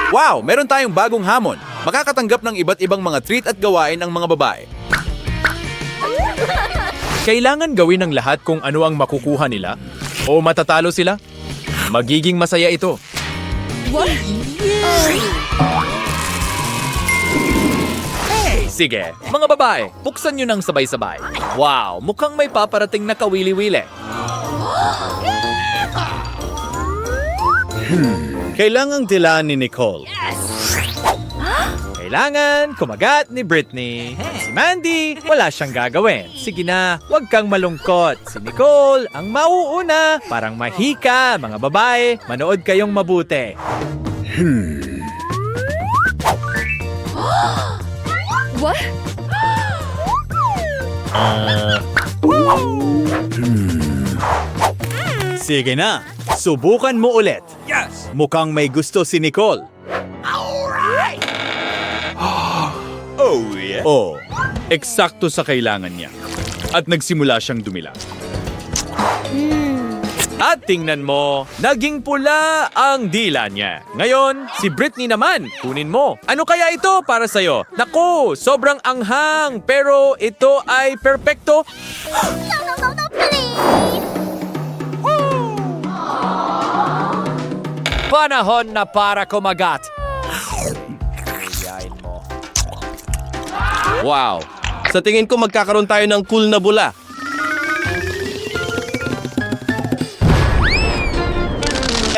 Wow! Meron tayong bagong hamon. Makakatanggap ng iba't ibang mga treat at gawain ang mga babae. Kailangan gawin ng lahat kung ano ang makukuha nila o matatalo sila. Magiging masaya ito. Sige, mga babae, buksan nyo ng sabay-sabay. Wow, mukhang may paparating na kawili-wili. Kailangang dilaan ni Nicole. Kailangan kumagat ni Britney. Si Mandy, wala siyang gagawin. Sige na, huwag kang malungkot. Si Nicole, ang mauuna. Parang mahika, mga babae. Manood kayong mabuti. What? Sige na, subukan mo ulit. Yes! Mukhang may gusto si Nicole. Oh, yeah. Oh, eksakto sa kailangan niya. At nagsimula siyang dumila. At tingnan mo, naging pula ang dila niya. Ngayon, si Britney naman, kunin mo. Ano kaya ito para sa'yo? Naku, sobrang anghang, pero ito ay perpekto. Panahon na para kumagat. Yain mo. Wow! Sa tingin ko magkakaroon tayo ng cool na bula.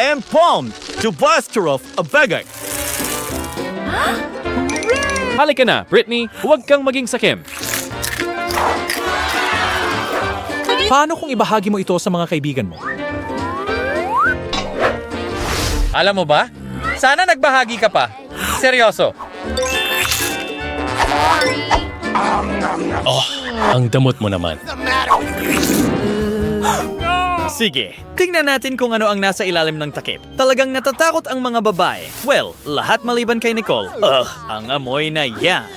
And palm to Buster of a bagay. Halika na, Britney. Huwag kang maging sakim. Paano kung ibahagi mo ito sa mga kaibigan mo? Alam mo ba? Sana nagbahagi ka pa. Seryoso. Ang damot mo naman. Sige, tingnan natin kung ano ang nasa ilalim ng takip. Talagang natatakot ang mga babae. Well, lahat maliban kay Nicole. Ang amoy na yan.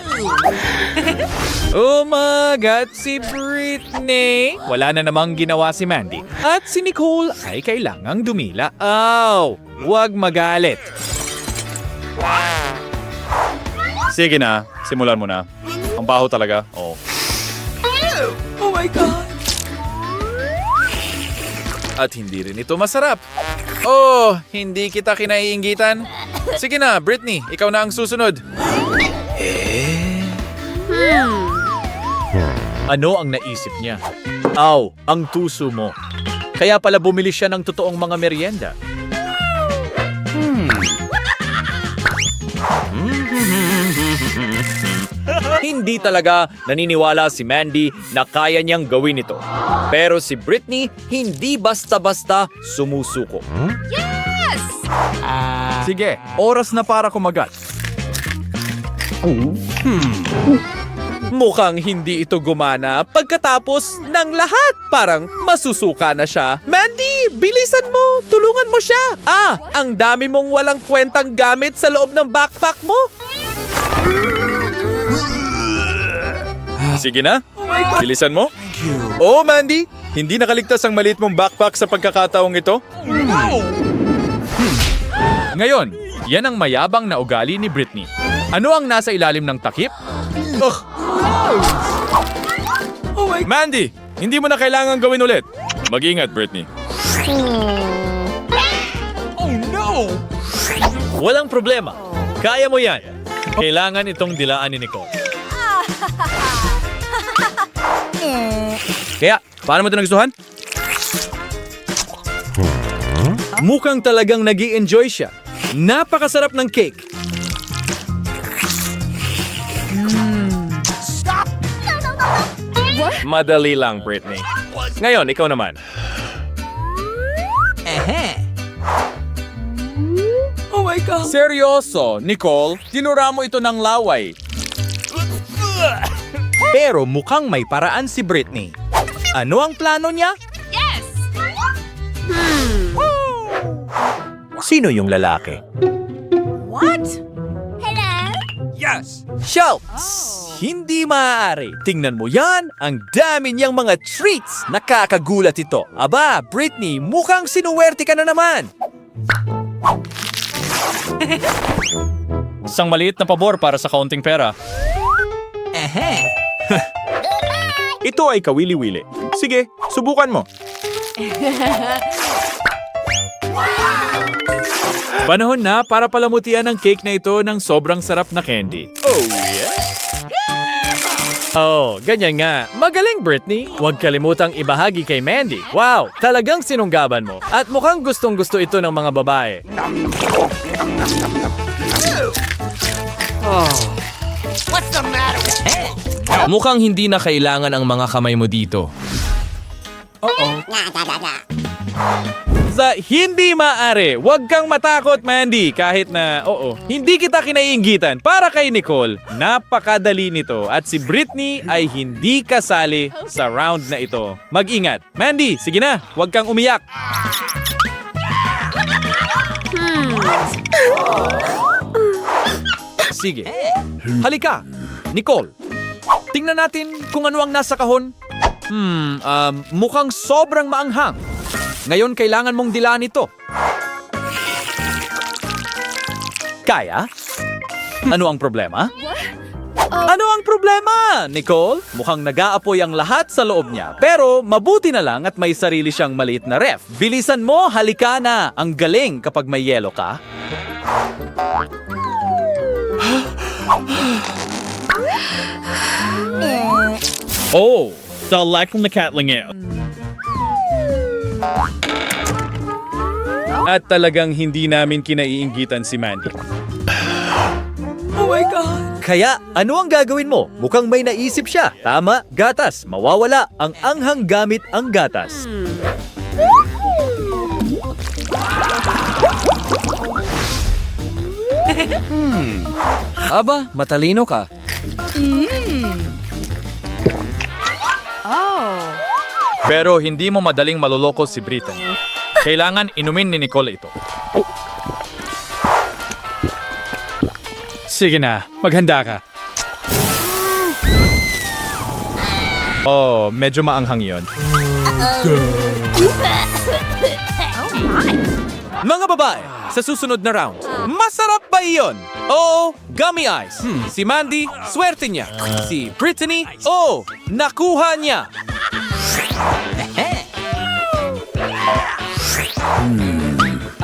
Umagat si Britney. Wala na namang ginawa si Mandy. At si Nicole ay kailangang dumila. Aw! Huwag magalit. Sige na, simulan mo na. Ang baho talaga. Oh. Oh my God! At hindi rin ito masarap. Oh, hindi kita kinaiinggitan. Sige na, Britney, ikaw na ang susunod. Ano ang naisip niya? Aw, ang tuso mo. Kaya pala bumili siya ng totoong mga merienda. Hindi talaga naniniwala si Mandy na kaya niyang gawin ito. Pero si Britney hindi basta-basta sumusuko. Sige, oras na para kumagat. Mukhang hindi ito gumana pagkatapos ng lahat. Parang masusuka na siya. Mandy, bilisan mo! Tulungan mo siya! Ang dami mong walang kwentang gamit sa loob ng backpack mo. Sige na, bilisan mo. Oh, Mandy, hindi nakaligtas ang maliit mong backpack sa pagkakataong ito. Ngayon, yan ang mayabang na ugali ni Britney. Ano ang nasa ilalim ng takip? Mandy, hindi mo na kailangan gawin ulit. Mag-ingat, Britney. Walang problema. Kaya mo yan. Kailangan itong dilaan ni Nicole. Kaya, paano mo ito nagustuhan? Mukhang talagang nag-i-enjoy siya. Napakasarap ng cake. Madali lang, Britney. Ngayon, ikaw naman. Oh my God! Seryoso, Nicole, tinura mo ito ng laway. Pero mukhang may paraan si Britney. Ano ang plano niya? Yes! Sino yung lalaki? What? Hello? Shouts! Hindi maaari. Tingnan mo yan, ang dami niyang mga treats. Nakakagulat ito. Aba, Britney, mukhang sinuwerte ka na naman. Isang maliit na pabor para sa kaunting pera. Ito ay kawili-wili. Sige, subukan mo. Panahon na para palamutian ang cake na ito ng sobrang sarap na candy. Oh, ganyan nga. Magaling, Britney. Huwag kalimutang ibahagi kay Mandy. Wow, talagang sinunggaban mo. At mukhang gustong-gusto ito ng mga babae. Mukhang hindi na kailangan ang mga kamay mo dito. Sa hindi maaari, huwag kang matakot, Mandy. Kahit na, hindi kita kinaiinggitan. Para kay Nicole, napakadali nito. At si Britney ay hindi kasali sa round na ito. Mag-ingat. Mandy, sige na, huwag kang umiyak. Sige. Halika, Nicole. Tingnan natin kung ano ang nasa kahon. Mukhang sobrang maanghang. Ngayon kailangan mong dilaan ito. Kaya? Ano ang problema? Ano ang problema, Nicole? Mukhang nag-aapoy ang lahat sa loob niya. Pero mabuti na lang at may sarili siyang maliit na ref. Bilisan mo, halika na. Ang galing kapag may yelo ka. Oh, sa like na catling At talagang hindi namin kinaiinggitan si Mandy. Oh my God. Kaya, ano ang gagawin mo? Mukhang may naisip siya. Tama, gatas. Mawawala ang anghang gamit ang gatas. Aba, matalino ka. Pero hindi mo madaling maluloko si Brittany. Kailangan inumin ni Nicole ito. Sige na, maghanda ka. Oh, medyo maanghang yon. Mga babae, sa susunod na round, masarap ba iyon? Oo, gummy eyes. Si Mandy, swerte niya. Si Brittany, nakuha niya.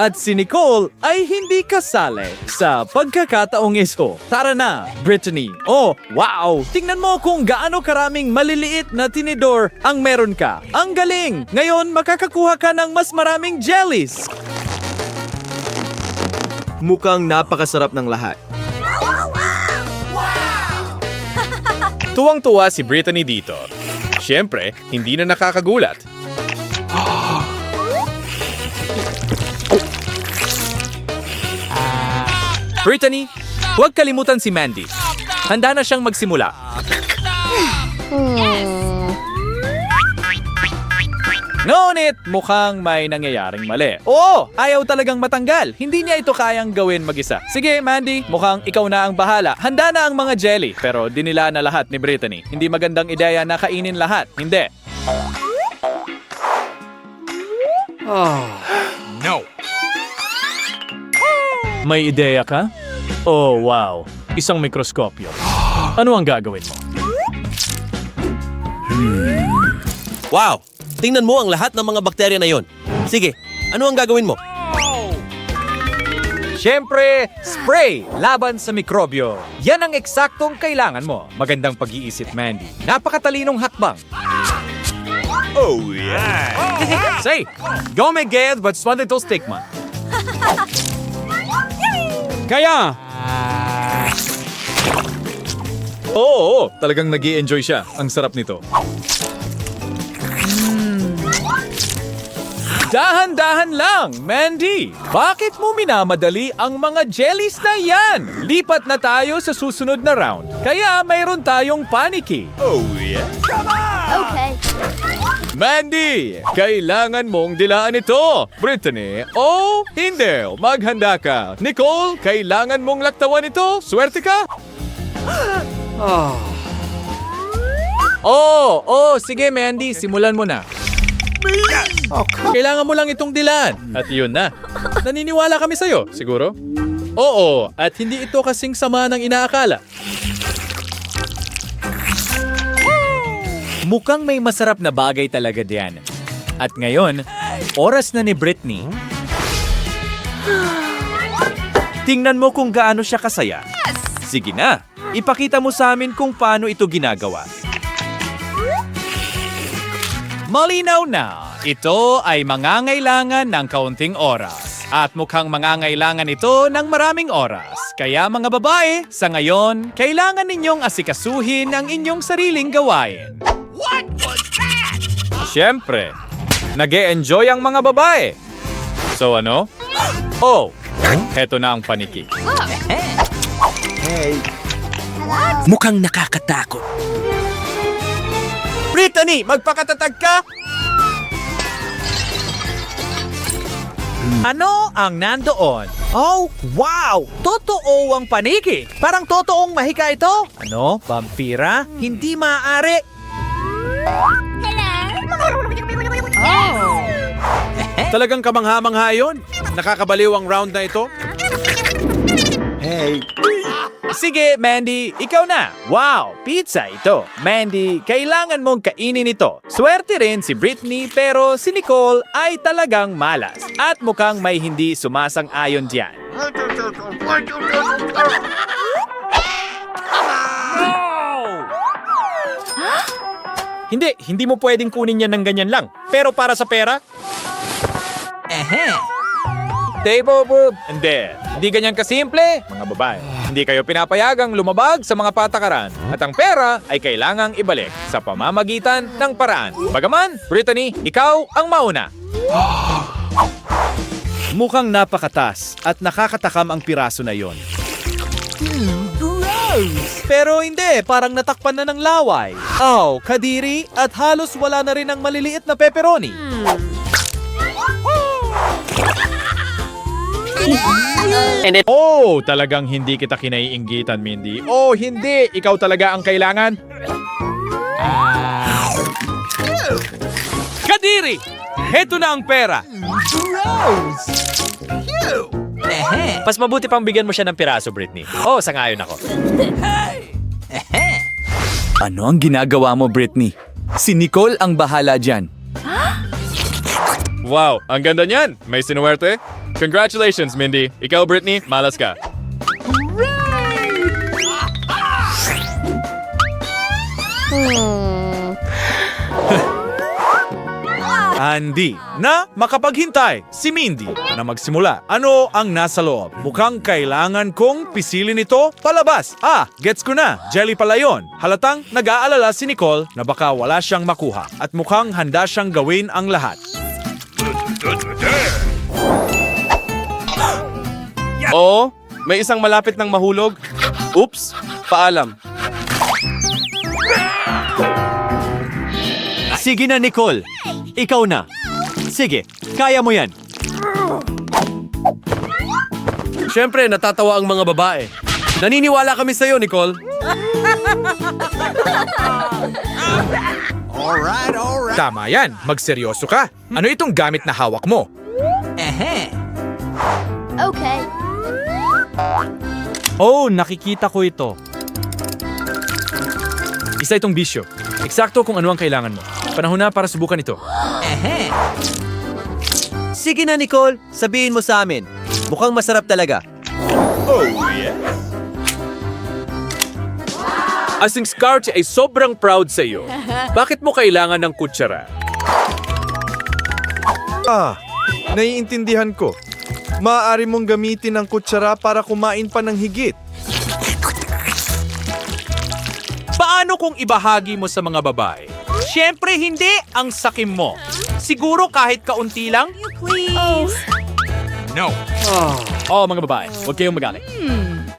At si Nicole ay hindi kasali sa pagkakataong ito. Tara na, Brittany. Oh, wow! Tingnan mo kung gaano karaming maliliit na tinidor ang meron ka. Ang galing! Ngayon, makakakuha ka ng mas maraming jellies. Mukhang napakasarap ng lahat. Tuwang-tuwa si Brittany dito. Siyempre, hindi na nakakagulat. Brittany, huwag kalimutan si Mandy. Handa na siyang magsimula. Ngunit, mukhang may nangyayaring mali. Oo, ayaw talagang matanggal. Hindi niya ito kayang gawin mag-isa. Sige, Mandy, mukhang ikaw na ang bahala. Handa na ang mga jelly. Pero dinila na lahat ni Brittany. Hindi magandang ideya na kainin lahat. Hindi. No. May ideya ka? Oh, wow. Isang mikroskopyo. Ano ang gagawin mo? Wow! Tingnan mo ang lahat ng mga bakterya na yon. Sige, ano ang gagawin mo? Siyempre, spray laban sa mikrobyo. Yan ang eksaktong kailangan mo. Magandang pag-iisip, Mandy. Napakatalinong hakbang. Oh, yeah. Say, go me get but swan ito stick man. Kaya! Oo, talagang nag-i-enjoy siya. Ang sarap nito. Dahan-dahan lang, Mandy! Bakit mo minamadali ang mga jellies na yan? Lipat na tayo sa susunod na round. Kaya mayroon tayong paniki. Okay. Mandy, kailangan mong dilaan ito. Brittany, hindi. Maghanda ka. Nicole, kailangan mong laktawan ito. Swerte ka. Sige Mandy, simulan mo na. Kailangan mo lang itong dilaan. At yun na. Naniniwala kami sa'yo, siguro? Oo, at hindi ito kasing sama ng inaakala. Mukhang may masarap na bagay talaga diyan. At ngayon, oras na ni Britney. Tingnan mo kung gaano siya kasaya. Sige na, ipakita mo sa amin kung paano ito ginagawa. Malinaw na, ito ay mangangailangan ng kaunting oras. At mukhang mangangailangan ito ng maraming oras. Kaya mga babae, sa ngayon, kailangan ninyong asikasuhin ang inyong sariling gawain. Siyempre, nag-e-enjoy ang mga babae. So ano? Oh, heto na ang paniki. Mukhang nakakatakot. Brittany, magpakatatag ka! Ano ang nandoon? Oh, wow! Totoo ang paniki! Parang totoong mahika ito! Ano? Vampira? Hindi maaari! Talagang kamangha-mangha yun. Nakakabaliw ang round na ito. Sige, Mandy, ikaw na. Wow, pizza ito. Mandy, kailangan mong kainin ito. Swerte rin si Britney pero si Nicole ay talagang malas. At mukhang may hindi sumasang-ayon diyan. Hindi mo pwedeng kunin yan ng ganyan lang. Pero para sa pera? Table boob. Hindi ganyan kasimple, mga babae. Hindi kayo pinapayagang lumabag sa mga patakaran at ang pera ay kailangang ibalik sa pamamagitan ng paraan. Bagaman, Brittany, ikaw ang mauna. Mukhang napakatas at nakakatakam ang piraso na yon. Pero hindi, parang natakpan na ng laway. Oh, kadiri at halos wala na rin ang maliliit na pepperoni. Oh, talagang hindi kita kinaiinggitan, Mindy. Oh, hindi. Ikaw talaga ang kailangan. Kadiri! Heto na ang pera. Mas mabuti pang bigyan mo siya ng piraso, Britney. Oh, sangayon ako. Ano ang ginagawa mo, Britney? Si Nicole ang bahala dyan. Wow, ang ganda niyan. May sinuwerte. Congratulations, Mindy. Ikaw, Britney, malas ka. Andy, na makapaghintay si Mindy na magsimula. Ano ang nasa loob? Mukhang kailangan kong pisilin ito palabas. Gets ko na. Jelly pala yun. Halatang nag-aalala si Nicole na baka wala siyang makuha at mukhang handa siyang gawin ang lahat. Oo, may isang malapit ng mahulog. Oops, paalam. Sige na, Nicole. Ikaw na. Sige, kaya mo yan. Siyempre, natatawa ang mga babae. Naniniwala kami sa'yo, Nicole. Tama yan. Magseryoso ka. Ano itong gamit na hawak mo? Okay. Oh, nakikita ko ito. Isa itong bisyo. Eksakto kung ano ang kailangan mo. Panahon na para subukan ito. Sige na, Nicole. Sabihin mo sa amin. Mukhang masarap talaga. Asing Scarch ay sobrang proud sa iyo. Bakit mo kailangan ng kutsara? Naiintindihan ko. Maaari mong gamitin ang kutsara para kumain pa ng higit. Paano kung ibahagi mo sa mga babae? Siyempre hindi ang sakim mo. Siguro kahit kaunti lang? Please. No. Oh, mga babae, huwag kayong magalit.